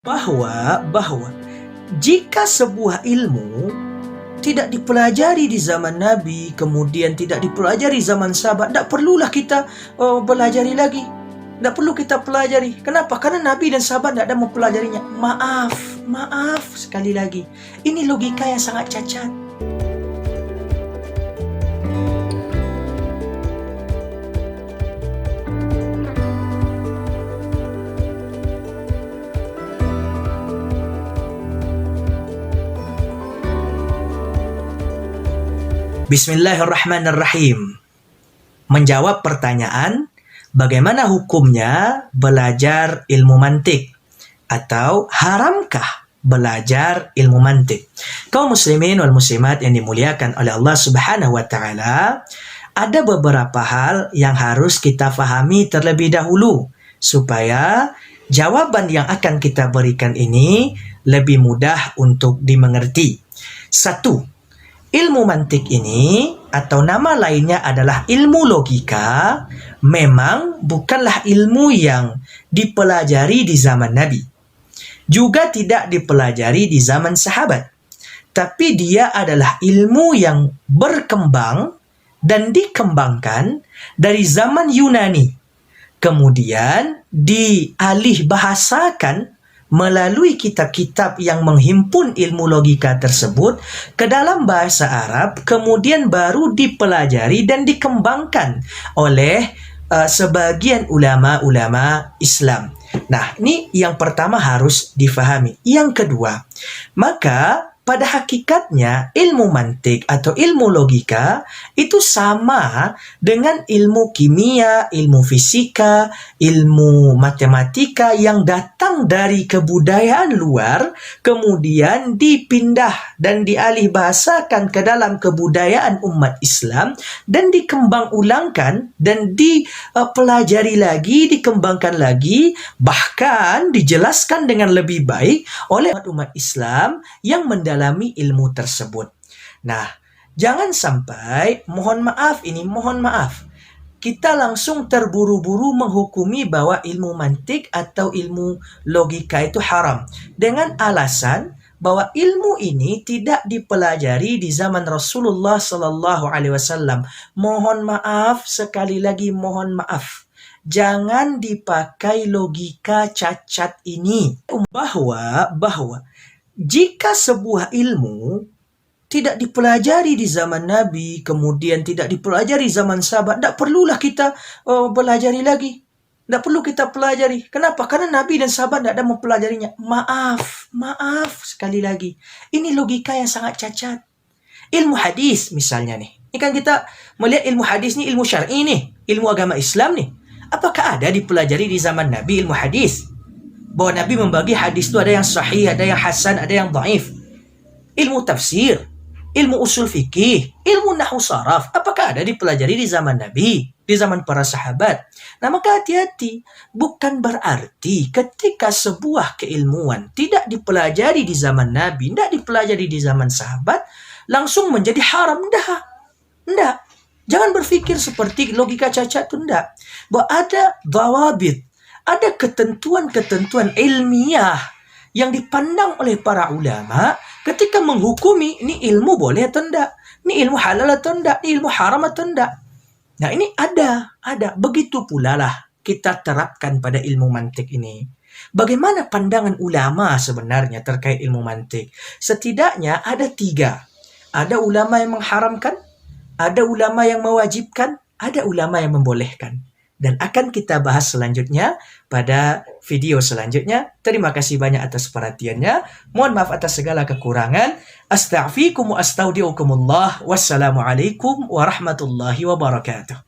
bahwa jika sebuah ilmu tidak dipelajari di zaman Nabi, kemudian tidak dipelajari zaman sahabat, tidak perlulah kita pelajari lagi. Tidak perlu kita pelajari. Kenapa? Karena Nabi dan sahabat tidak ada mempelajarinya. Maaf sekali lagi. Ini logika yang sangat cacat. Bismillahirrahmanirrahim. Menjawab pertanyaan, bagaimana hukumnya belajar ilmu mantik? Atau haramkah belajar ilmu mantik? Kaum muslimin wal muslimat yang dimuliakan oleh Allah Subhanahu wa taala, ada beberapa hal yang harus kita fahami terlebih dahulu supaya jawaban yang akan kita berikan ini lebih mudah untuk dimengerti. 1. Ilmu mantik ini atau nama lainnya adalah ilmu logika, memang bukanlah ilmu yang dipelajari di zaman Nabi. Juga tidak dipelajari di zaman sahabat. Tapi dia adalah ilmu yang berkembang dan dikembangkan dari zaman Yunani. Kemudian dialih bahasakan melalui kitab-kitab yang menghimpun ilmu logika tersebut ke dalam bahasa Arab, kemudian baru dipelajari dan dikembangkan oleh sebagian ulama-ulama Islam. Nah, ini yang pertama harus difahami. Yang kedua, maka pada hakikatnya ilmu mantik atau ilmu logika itu sama dengan ilmu kimia, ilmu fisika, ilmu matematika yang datang dari kebudayaan luar, kemudian dipindah dan dialih bahasakan ke dalam kebudayaan umat Islam dan dikembang ulangkan dan dipelajari lagi, dikembangkan lagi, bahkan dijelaskan dengan lebih baik oleh umat Islam yang mendalami ilmu tersebut. Nah, jangan sampai, mohon maaf, kita langsung terburu-buru menghukumi bahwa ilmu mantik atau ilmu logika itu haram dengan alasan bahwa ilmu ini tidak dipelajari di zaman Rasulullah Sallallahu Alaihi Wasallam. Mohon maaf, sekali lagi mohon maaf. Jangan dipakai logika cacat ini bahwa jika sebuah ilmu tidak dipelajari di zaman Nabi, kemudian tidak dipelajari zaman sahabat, tidak perlulah kita pelajari lagi. Tidak perlu kita pelajari. Kenapa? Karena Nabi dan sahabat tidak ada mempelajarinya. Maaf sekali lagi. Ini logika yang sangat cacat. Ilmu hadis misalnya nih. Ini kan kita melihat ilmu hadis nih, ilmu syar'i nih, ilmu agama Islam nih. Apakah ada dipelajari di zaman Nabi ilmu hadis? Bahwa Nabi membagi hadis itu ada yang sahih, ada yang hasan, ada yang dhaif. Ilmu tafsir, ilmu usul fikih, ilmu nahwu saraf, apakah ada dipelajari di zaman Nabi, di zaman para sahabat? Nah, maka hati-hati. Bukan berarti ketika sebuah keilmuan tidak dipelajari di zaman Nabi, tidak dipelajari di zaman sahabat, langsung menjadi haram. Enggak. Jangan berpikir seperti logika cacat itu, enggak. Bahwa ada dhawabit, ada ketentuan-ketentuan ilmiah yang dipandang oleh para ulama ketika menghukumi ini ilmu boleh atau tidak, ini ilmu halal atau tidak, ini ilmu haram atau tidak. Nah, ini ada. Begitu pula lah kita terapkan pada ilmu mantik ini. Bagaimana pandangan ulama sebenarnya terkait ilmu mantik? Setidaknya ada 3. Ada ulama yang mengharamkan, ada ulama yang mewajibkan, ada ulama yang membolehkan. Dan akan kita bahas selanjutnya pada video selanjutnya. Terima kasih banyak atas perhatiannya. Mohon maaf atas segala kekurangan. Astaghfirukum wa astaudiukumullah. Wassalamualaikum warahmatullahi wabarakatuh.